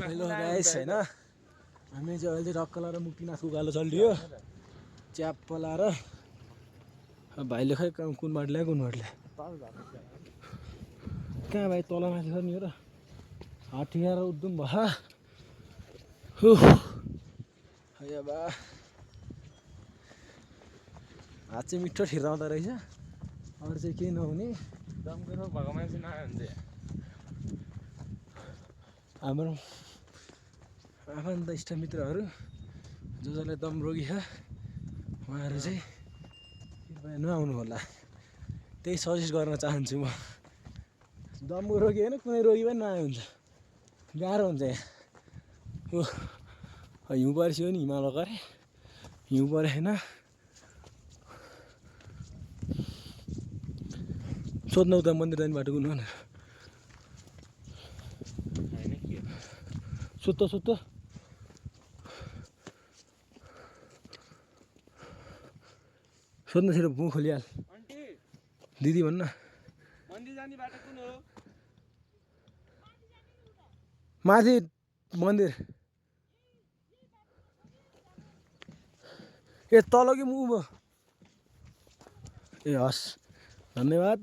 Hello guys हैन हामी चाहिँ अहिले रक्कला र मुक्तिनाथको उकालो चल्दियो च्याप लाएर भाइले खै कुन बाटो ल्यायो कहाँ भाइ तल माथि छ नि हो र हात ठिकाएर उद्धुम भयो बा हात चाहिँ मिठो ठिराउँदो रहेछ अरू चाहिँ केही नहुने दमको भएको मान्छे नआयो भने चाहिँ हाम्रो आफन्त इष्टमित्रहरू जसलाई दम रोगी छ उहाँहरू चाहिँ कृपया नआउनु होला त्यही सजेस्ट गर्न चाहन्छु म दमको रोगी होइन कुनै रोगी पनि नआए हुन्छ गाह्रो हुन्छ यहाँ हिउँ परिसक्यो नि हिमाल गरे हिउँ परे होइन सोध्नु त मन्दिर जाने बाटो कुन भनेर सुत्तो सोध्नु छिटो मुख खोलिहाल दिदी भन्न मन्दिर जाने बाटो कुन हो माथि मन्दिर ए तल कि मुभ ए हस् धन्यवाद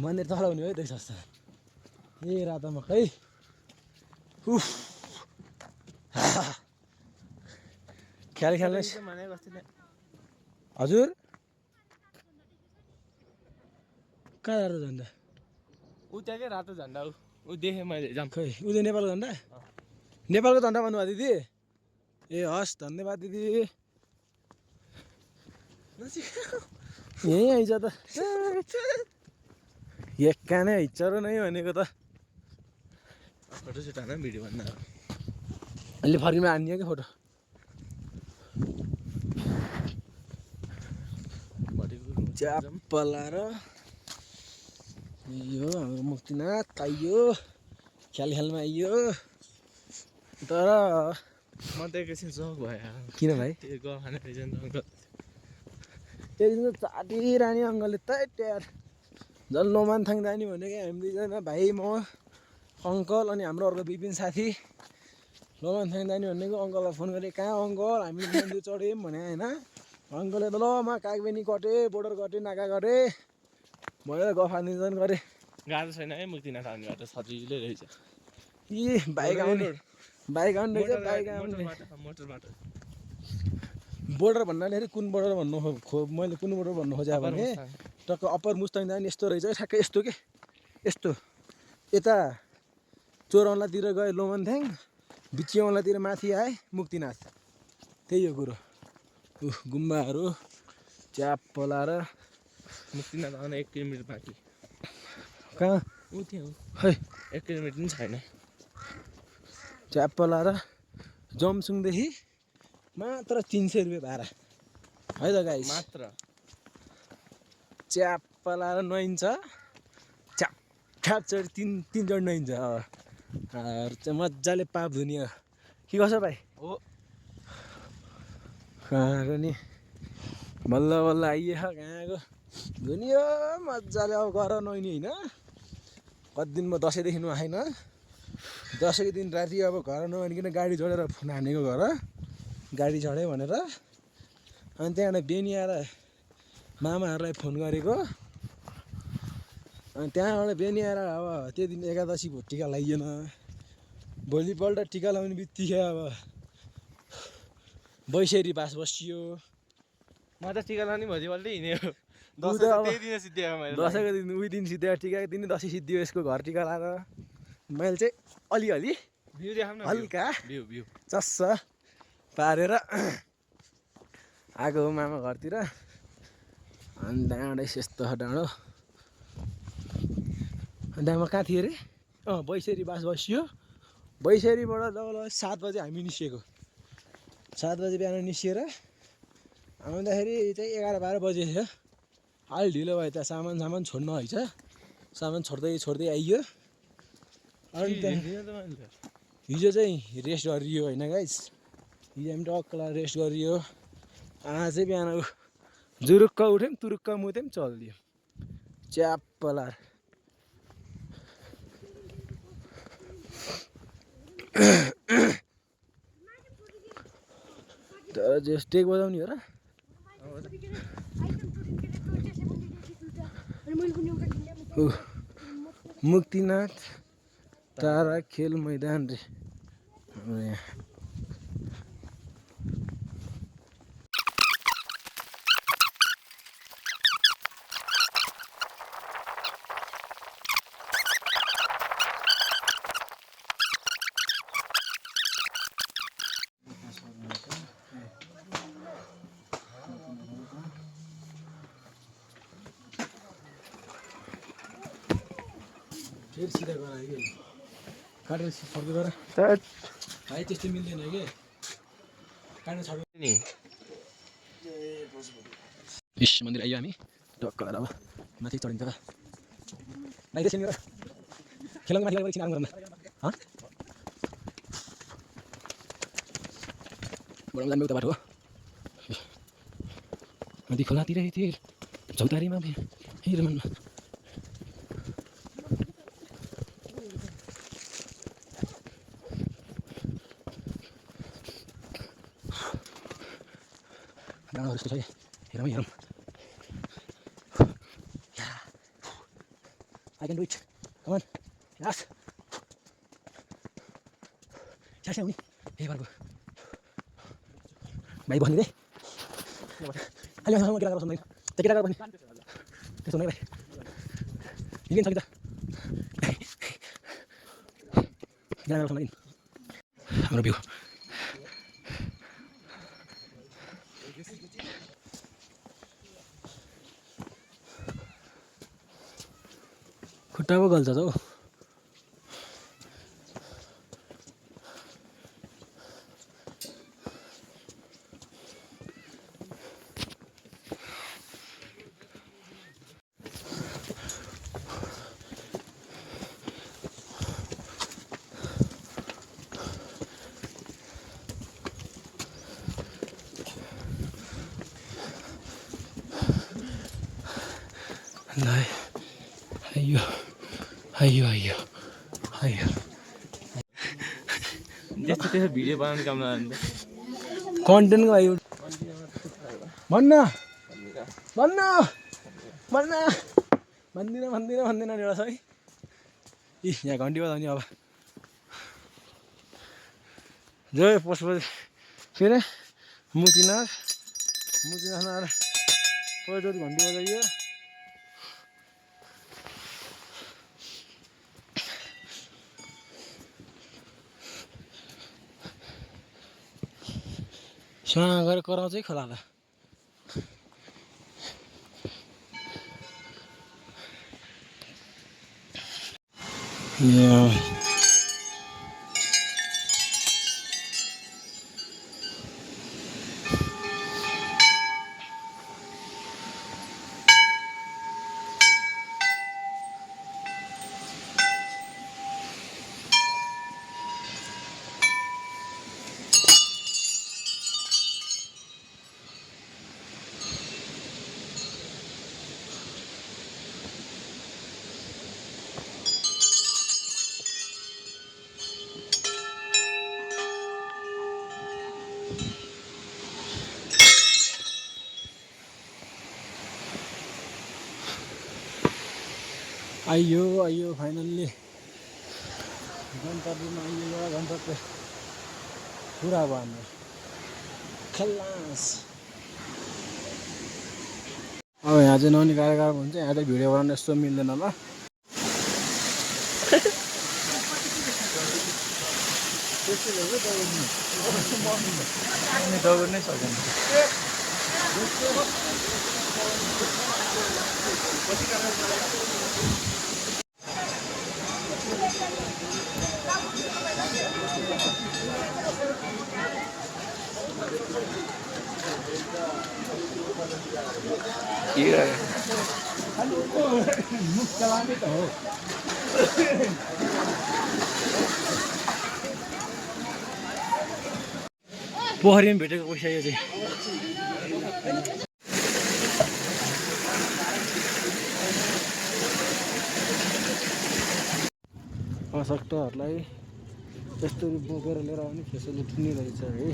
मन्दिर तल हुने है त्यसो जस्तो ए रातोमा खै उफ ख्याल खेल्ने हजुर कहाँ रातो झन्डा ऊ त्यहाँकै रातो झन्डा ऊ देखेँ मैले जाम खै ऊ चाहिँ नेपालको झन्डा नेपालको झन्डा भन्नुभयो दिदी ए हस् धन्यवाद दिदी यहीँ आइज त एक्का नै हिँड्छ नै भनेको त फोटो सुट हान भिडियो भन्दा अहिले फर्कीमा हान्ने क्या फोटो च्याप लाएर यो हाम्रो मुक्तिनाथ आइयो ख्याल खेलमा आइयो तर म त एकैछिन सक भयो किन भाइ त्यो ग खाने रहेछ नि अङ्कल एकदिन त चाटिरहने अङ्कलले त ट्यार झन् लोमानथाङ जाने भनेको हामी दुईजना भाइ म अङ्कल अनि हाम्रो अर्को विपिन साथी लोमानथाङ जाने भनेको अङ्कललाई फोन गरेँ कहाँ अङ्कल हामीले मन्दिर चढ्यौँ भने होइन अङ्कलले त ल म कागबेनी कटेँ बोर्डर कटेँ नाका गरेँ मैले गफ हानिजन गरेँ गाह्रो छैन है मुक्तिनाथ आउने बाटो सजिलै रहेछ ए बाइक आउने रहेछ बाइक आउने मोटर बाटो बोर्डर भन्नाले कुन बोर्डर भन्नु मैले कुन बोर्डर भन्नु खोजेँ भने टक्क अप्पर मुस्ताङ जाने यस्तो रहेछ ठ्याक्कै यस्तो के यस्तो यता चोरौलातिर गए लोमनथ्याङ बिचिऔलातिर माथि आए मुक्तिनाथ त्यही हो कुरो गुम्बाहरू च्याप लाएर मुक्तिनाथ आउन 1 किलोमिटर बाँकी कहाँ ऊ त्यहाँ हो खै 1 किलोमिटर पनि छैन च्याप लाएर जमसुङदेखि मात्र 300 रुपियाँ भाडा है त गाइस मात्र च्याप लाएर नुहाइन्छ च्याप चढी तिनचोटि नुहाइन्छ मजाले पाप धुने के गर्छ भाइ हो कहाँको नि बल्ल बल्ल आइए कहाँको धुनियो मजाले अब गर नुहाइने होइन कति दिन म दसैँदेखि नुहाएन दसैँको दिन राति अब घर नभनिकन गाडी चढेर फोन हानेको घर गाडी चढ्यो भनेर अनि त्यहाँबाट बेनी आएर मामाहरूलाई फोन गरेको अनि त्यहाँबाट बेनी आएर अब त्यो दिन एकादशी भो टिका लगाइएन भोलिपल्ट टिका लगाउने बित्तिकै अब बैसेरी बास बसियो म त टिका लाउने भोलिपल्टै हिँड्यो दसैँको दिन उही दिन सिद्धियो टिकाको दिन दसैँ सिद्धियो यसको घर टिका लाएर मैले चाहिँ अलिअलि भ्यू देखाउन हल्का भ्यू चस्स पारेर आएको हो मामा घरतिर अनि डाँडै यस्तो डाँडो डाँडामा कहाँ थियो अरे बैसेरी बास बसियो बैसेरीबाट लगभग 7 बजे हामी निस्किएको 7 बजे बिहान निस्किएर आउँदाखेरि चाहिँ 11-12 बजे थियो अलि ढिलो भयो त्यहाँ सामान छोड्न है सामान छोड्दै आइयो अनि हिजो चाहिँ रेस्ट गरियो होइन गाइस हिजो हामी टक्क रेस्ट गरियो आज चाहिँ बिहान जुरुक्क उठ्यौँ तुरुक्क मुथ्यौँ चलिदियो च्याप लाएर स्टेक बजाउने हो र मुक्तिनाथ तारा खेल मैदान रे हाम्रो यहाँ फेरि सिधा गरायो कि काटेर सर्दै गर भाइ त्यस्तो मिल्दैन कि काट्नु छ नि इस मन्दिर आइयो हामी टक्क गरेर अब माथि चढिन्छ भाइ त्यसरी गर खेलाउनु माथि गएर एकछिन आराम गरौँ न बडा जाने उता बाटो हो नदी खोलातिर तिर चौतारीमा हेरमनमा डाँडाहरू यस्तो छ है हेरौँ हेरौँ I can do it. Come on. Yes. Siapa ni? Baru. Baik buat ni deh. Ayo sama kita kalau sama ini. Kita kalau ni. Kita sama ni. Ingin sakit tak? Kita kalau sama ini. Amro biu. खुट्टा पो गल्छ त हौ ल अयो अयो अयो अयो त्यस्तो त्यसो भिडियो बनाउने काम नगर्नु कन्टेन्टको लागि भन्न भन्न भन्न भन्दिनँ नि एउटा छ है इ यहाँ घन्टी बजाउने अब जय पशुपति के अरे मुक्तिनाथ पहिलोचोटि घन्टी बजाइयो सँग गएर कराउँछ है खोला आइयो फाइनल्ली गन्तव्यमा आइयो एउटा गन्तव्य पुरा भयो हाम्रो खल्लास अब यहाँ चाहिँ ननिकालेर हुन्छ यहाँ चाहिँ भिडियो बनाउनु यस्तो मिल्दैन ल दौड्नै सक्दैन मुख चलाने त हो पोखरीमा भेटेको पैसा यो चाहिँ असक्तहरूलाई यस्तो बोकेर लिएर आउने फेसोले किन्ने रहेछ है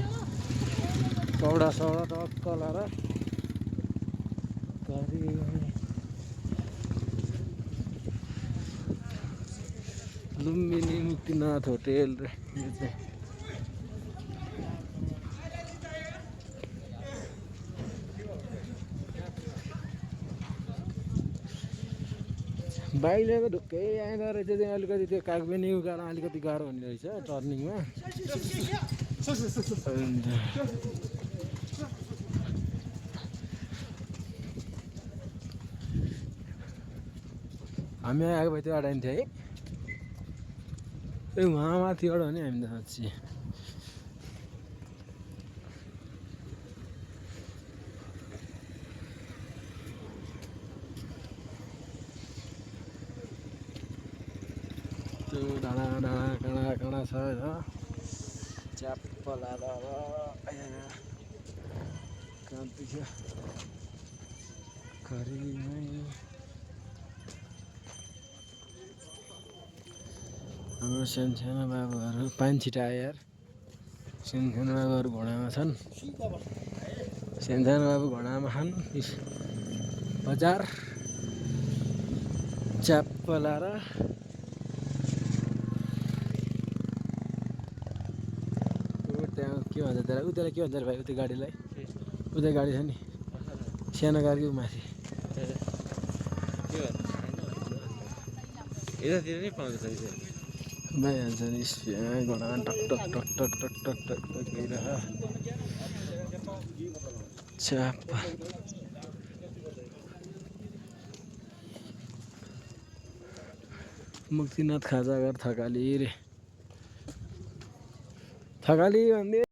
कौडा सौडा टक्क लाएर घरि लुम्बिनी मुक्तिनाथ होटेल रे यो चाहिँ बाइक लिएको ढुक्कै आइँदो रहेछ चाहिँ अलिकति त्यो कागबेनी उकालो अलिकति गाह्रो हुने रहेछ टर्निङमा हामी आएको भए त्यो अडाइन्थ्यो है ए उहाँ माथिबाट हो नि हामी त साँच्ची त्यो डाँडा डाँडा काँडा काँडा छ होइन च्याप्प लाएर कहाँ देख्यो घरिमै हाम्रो सानो बाबुहरू पानी छिटायो यार सानो बाबुहरू घोडामा छन् सानो बाबु घोडामा छन् बजार च्याप्प लाएर त्यहाँ के भन्छ त्यसलाई उतालाई के भन्छ भाइ उता गाडीलाई उता गाडी छ नि सानो गाडीको माथि यतातिर नै पाउँछ भइहाल्छ नि घोडामा टक टक टक टक टक टक टक टक गइरह च्याप्प मुक्तिनाथ खाजाघर थकाली रे थकाली भन्दै